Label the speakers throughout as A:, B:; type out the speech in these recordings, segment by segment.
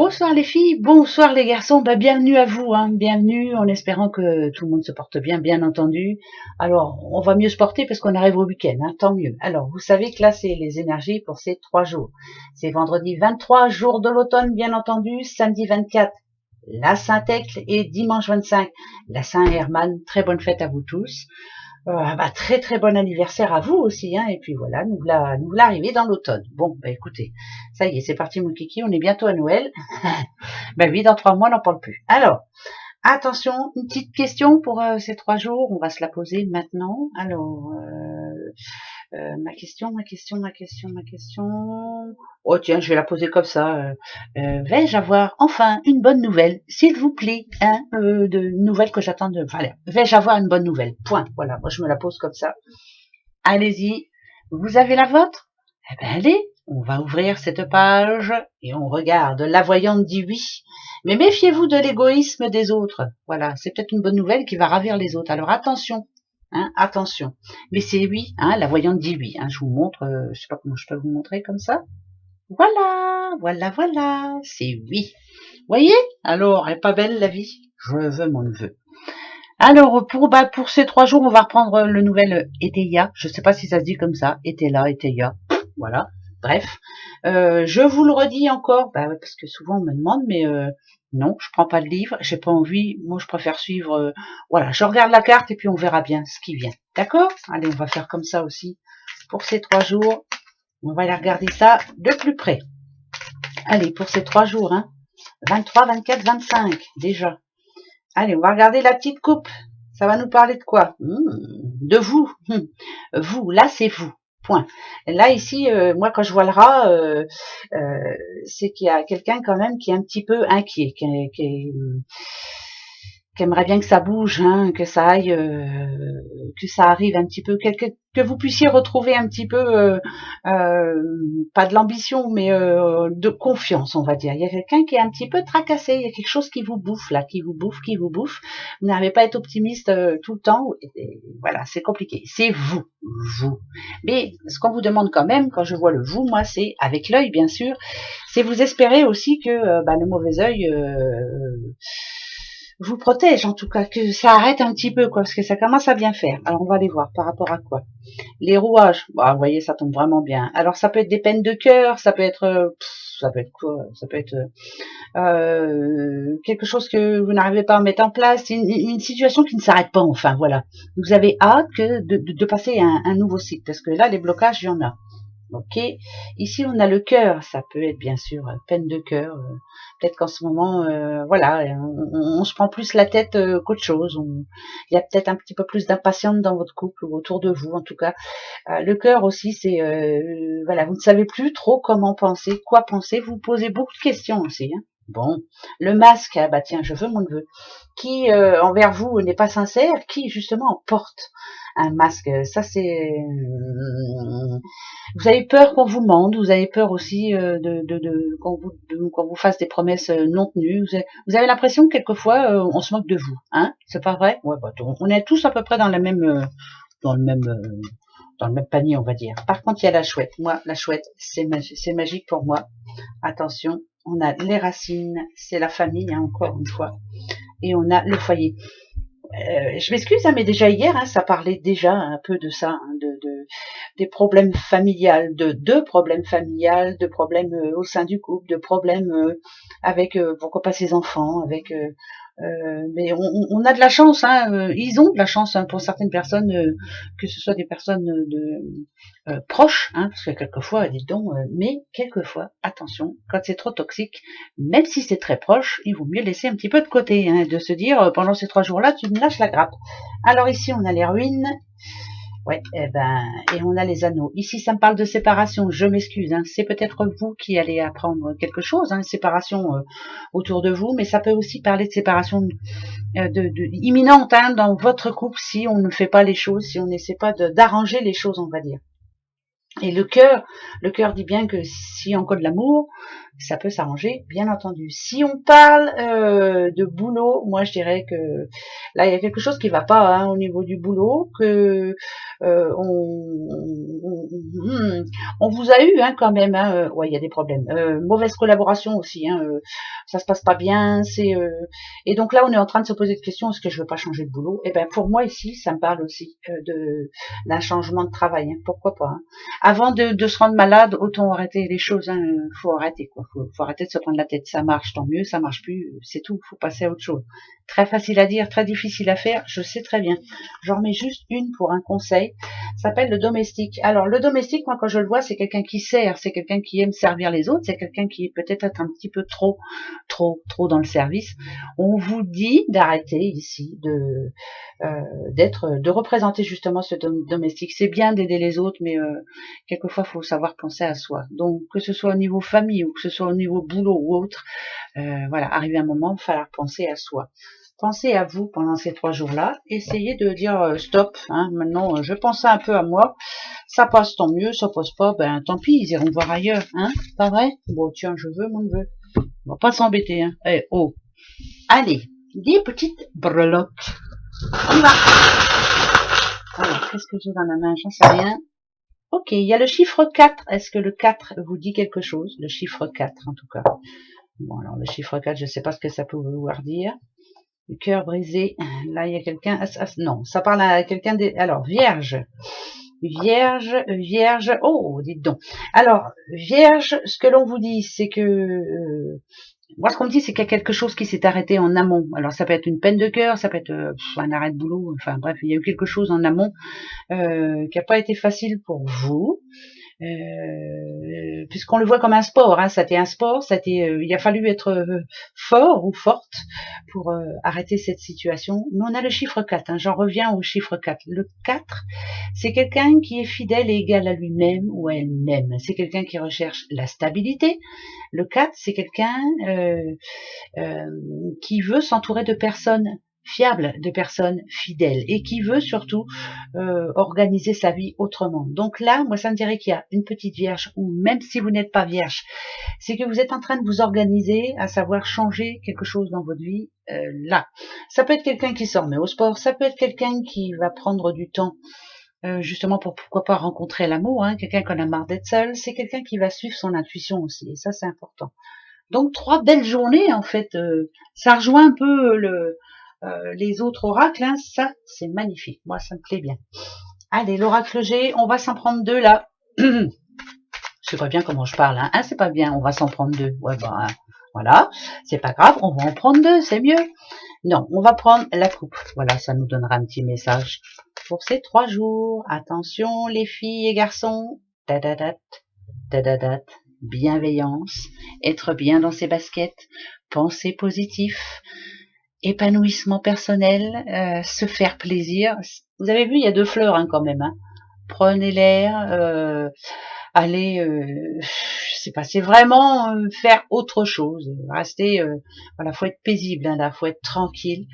A: Bonsoir les filles, bonsoir les garçons, bienvenue à vous, bienvenue en espérant que tout le monde se porte bien, bien entendu. Alors, on va mieux se porter parce qu'on arrive au week-end, tant mieux. Alors, vous savez que là, c'est les énergies pour ces 3 jours. C'est vendredi 23, jour de l'automne, bien entendu, samedi 24, la Saint-Ecle et dimanche 25, la Saint-Hermann. Très bonne fête à vous tous. Très très bon anniversaire à vous aussi, et puis voilà, nous voilà arrivés dans l'automne. Bon, écoutez, ça y est, c'est parti mon kiki, on est bientôt à Noël. Oui, dans 3 mois, on n'en parle plus. Alors, attention, une petite question pour ces 3 jours, on va se la poser maintenant. Alors, ma question. Oh tiens, je vais la poser comme ça. Vais-je avoir enfin une bonne nouvelle, s'il vous plaît, de nouvelles que j'attends de. Voilà, vais-je avoir une bonne nouvelle? Point. Voilà, moi je me la pose comme ça. Allez-y, vous avez la vôtre? Eh ben allez, on va ouvrir cette page et on regarde. La voyante dit oui. Mais méfiez-vous de l'égoïsme des autres. Voilà, c'est peut-être une bonne nouvelle qui va ravir les autres. Alors attention. Attention. Mais c'est oui, la voyante dit oui. Je vous montre, je sais pas comment je peux vous montrer comme ça. Voilà, c'est oui. Voyez? Alors, elle est pas belle la vie? Je veux mon neveu. Alors, pour ces 3 jours, on va reprendre le nouvel Eteia. Je sais pas si ça se dit comme ça. Etela, Eteia. Voilà. Bref. Je vous le redis encore, parce que souvent on me demande, mais non, je prends pas le livre, j'ai pas envie, moi je préfère suivre, voilà, je regarde la carte et puis on verra bien ce qui vient. D'accord? Allez, on va faire comme ça aussi pour ces 3 jours. On va aller regarder ça de plus près. Allez, pour ces 3 jours, 23, 24, 25, déjà. Allez, on va regarder la petite coupe. Ça va nous parler de quoi? De vous. Vous, là, c'est vous. Point. Là, ici, moi, quand je vois le rat, c'est qu'il y a quelqu'un quand même qui est un petit peu inquiet, qui aimerait bien que ça bouge, que ça aille, que ça arrive un petit peu, que vous puissiez retrouver un petit peu, pas de l'ambition, mais de confiance, on va dire. Il y a quelqu'un qui est un petit peu tracassé, il y a quelque chose qui vous bouffe là, qui vous bouffe. Vous n'arrivez pas à être optimiste tout le temps. Et voilà, c'est compliqué. C'est vous. Mais ce qu'on vous demande quand même, quand je vois le vous, moi, c'est avec l'œil, bien sûr, c'est vous espérez aussi que le mauvais œil vous protège, en tout cas, que ça arrête un petit peu, quoi, parce que ça commence à bien faire. Alors, on va aller voir par rapport à quoi. Les rouages, vous voyez, ça tombe vraiment bien. Alors, ça peut être des peines de cœur, ça peut être quoi? Ça peut être quelque chose que vous n'arrivez pas à mettre en place, une situation qui ne s'arrête pas, enfin, voilà. Vous avez hâte de passer un nouveau cycle, parce que là, les blocages, il y en a. Ok, ici on a le cœur, ça peut être bien sûr peine de cœur. Peut-être qu'en ce moment, voilà, on se prend plus la tête qu'autre chose. Il y a peut-être un petit peu plus d'impatience dans votre couple ou autour de vous, en tout cas. Le cœur aussi, c'est voilà, vous ne savez plus trop comment penser, quoi penser. Vous posez beaucoup de questions aussi. Bon, le masque, tiens, je veux mon neveu, qui envers vous n'est pas sincère, qui justement porte un masque. Ça c'est vous avez peur qu'on vous mente, vous avez peur aussi qu'on vous fasse des promesses non tenues. Vous avez l'impression que quelquefois on se moque de vous, c'est pas vrai? Ouais, on est tous à peu près dans la même, dans le même, dans le même panier, on va dire. Par contre, il y a la chouette. Moi, la chouette, c'est magique pour moi. Attention, on a les racines, c'est la famille, encore une fois, et on a le foyer. Je m'excuse, mais déjà hier, ça parlait déjà un peu de ça, des problèmes familiales, de problèmes familiales, de problèmes au sein du couple, de problèmes avec pourquoi pas ses enfants, avec mais on a de la chance, ils ont de la chance pour certaines personnes, que ce soit des personnes proches, parce que quelquefois, dites donc, mais quelquefois, attention, quand c'est trop toxique, même si c'est très proche, il vaut mieux laisser un petit peu de côté, de se dire, pendant ces 3 jours-là, tu me lâches la grappe. Alors ici, on a les ruines. Ouais, et on a les anneaux. Ici, ça me parle de séparation. Je m'excuse, c'est peut-être vous qui allez apprendre quelque chose, séparation autour de vous, mais ça peut aussi parler de séparation imminente dans votre couple si on ne fait pas les choses, si on n'essaie pas d'arranger les choses, on va dire. Et le cœur dit bien que si on code l'amour, ça peut s'arranger, bien entendu. Si on parle de boulot, moi je dirais que là il y a quelque chose qui va pas au niveau du boulot, que on vous a eu hein, quand même. Hein, ouais, il y a des problèmes. Mauvaise collaboration aussi. Hein, ça se passe pas bien. Et donc là, on est en train de se poser des questions. Est-ce que je veux pas changer de boulot? Et ben pour moi ici, ça me parle aussi d'un changement de travail. Hein, pourquoi pas? Hein. Avant de se rendre malade, autant arrêter les choses. Hein, faut arrêter quoi. Faut arrêter de se prendre la tête. Ça marche, tant mieux. Ça marche plus, c'est tout. Faut passer à autre chose. Très facile à dire, très difficile à faire. Je sais très bien. J'en remets juste une pour un conseil. Ça s'appelle le domestique. Alors le domestique, moi quand je le vois, c'est quelqu'un qui sert, c'est quelqu'un qui aime servir les autres, c'est quelqu'un qui peut-être être un petit peu trop dans le service. On vous dit d'arrêter ici de représenter justement ce domestique. C'est bien d'aider les autres, mais quelquefois il faut savoir penser à soi. Donc que ce soit au niveau famille ou que ce soit au niveau boulot ou autre, voilà, arrivé un moment, il va falloir penser à soi. Pensez à vous pendant ces 3 jours-là. Essayez de dire stop. Hein, maintenant, je pensais un peu à moi. Ça passe, tant mieux. Ça passe pas, ben tant pis. Ils iront voir ailleurs. Hein, pas vrai? Bon, tiens, je veux mon neveu. On va pas s'embêter. Hein. Eh, oh. Allez, des petites breloques. On va. Alors, qu'est-ce que j'ai dans la main? J'en sais rien. Ok, il y a le chiffre 4. Est-ce que le 4 vous dit quelque chose? Le chiffre 4, en tout cas. Bon, alors, le chiffre 4, je sais pas ce que ça peut vouloir dire. Le cœur brisé. Là, il y a quelqu'un. Non, ça parle à quelqu'un. Alors, Vierge. Vierge. Oh, dites donc. Alors, Vierge, ce que l'on vous dit, c'est que. Moi, ce qu'on me dit, c'est qu'il y a quelque chose qui s'est arrêté en amont. Alors, ça peut être une peine de cœur, ça peut être un arrêt de boulot. Enfin, bref, il y a eu quelque chose en amont qui n'a pas été facile pour vous. Puisqu'on le voit comme un sport, hein, ça a été un sport, il a fallu être fort ou forte pour arrêter cette situation. Mais on a le chiffre 4, hein, j'en reviens au chiffre 4. Le 4, c'est quelqu'un qui est fidèle et égal à lui-même ou à elle-même. C'est quelqu'un qui recherche la stabilité. Le 4, c'est quelqu'un qui veut s'entourer de personnes fiable, de personnes fidèles et qui veut surtout organiser sa vie autrement. Donc là, moi, ça me dirait qu'il y a une petite vierge ou même si vous n'êtes pas vierge, c'est que vous êtes en train de vous organiser à savoir changer quelque chose dans votre vie là. Ça peut être quelqu'un qui s'en remet au sport, ça peut être quelqu'un qui va prendre du temps justement pour pourquoi pas rencontrer l'amour, hein, quelqu'un qui en a marre d'être seul, c'est quelqu'un qui va suivre son intuition aussi et ça c'est important. Donc 3 belles journées en fait, ça rejoint un peu les autres oracles, hein, ça c'est magnifique, moi ça me plaît bien. Allez, l'oracle G, on va s'en prendre 2 là. Je sais pas bien comment je parle, hein, c'est pas bien, on va s'en prendre 2. Ouais, bah voilà, c'est pas grave, on va en prendre 2, c'est mieux. Non, on va prendre la coupe, voilà, ça nous donnera un petit message pour ces 3 jours. Attention les filles et garçons, tadadat, tadadat, bienveillance, être bien dans ses baskets, penser positif, épanouissement personnel, se faire plaisir. Vous avez vu, il y a 2 fleurs hein, quand même. Hein. Prenez l'air, allez, je sais pas, c'est vraiment faire autre chose. Rester, voilà, faut être paisible, hein, là, faut être tranquille.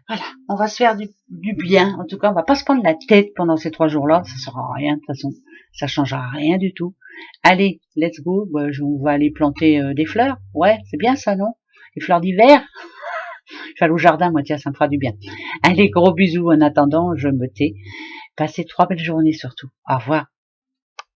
A: Voilà, on va se faire du bien. En tout cas, on va pas se prendre la tête pendant ces 3 jours-là. Ça sera rien de toute façon, ça changera rien du tout. Allez, let's go. Bah, on va aller planter des fleurs. Ouais, c'est bien ça, non? Les fleurs d'hiver. Je vais aller au jardin, moi, tiens, ça me fera du bien. Allez, gros bisous en attendant, je me tais. Passez 3 belles journées surtout. Au revoir.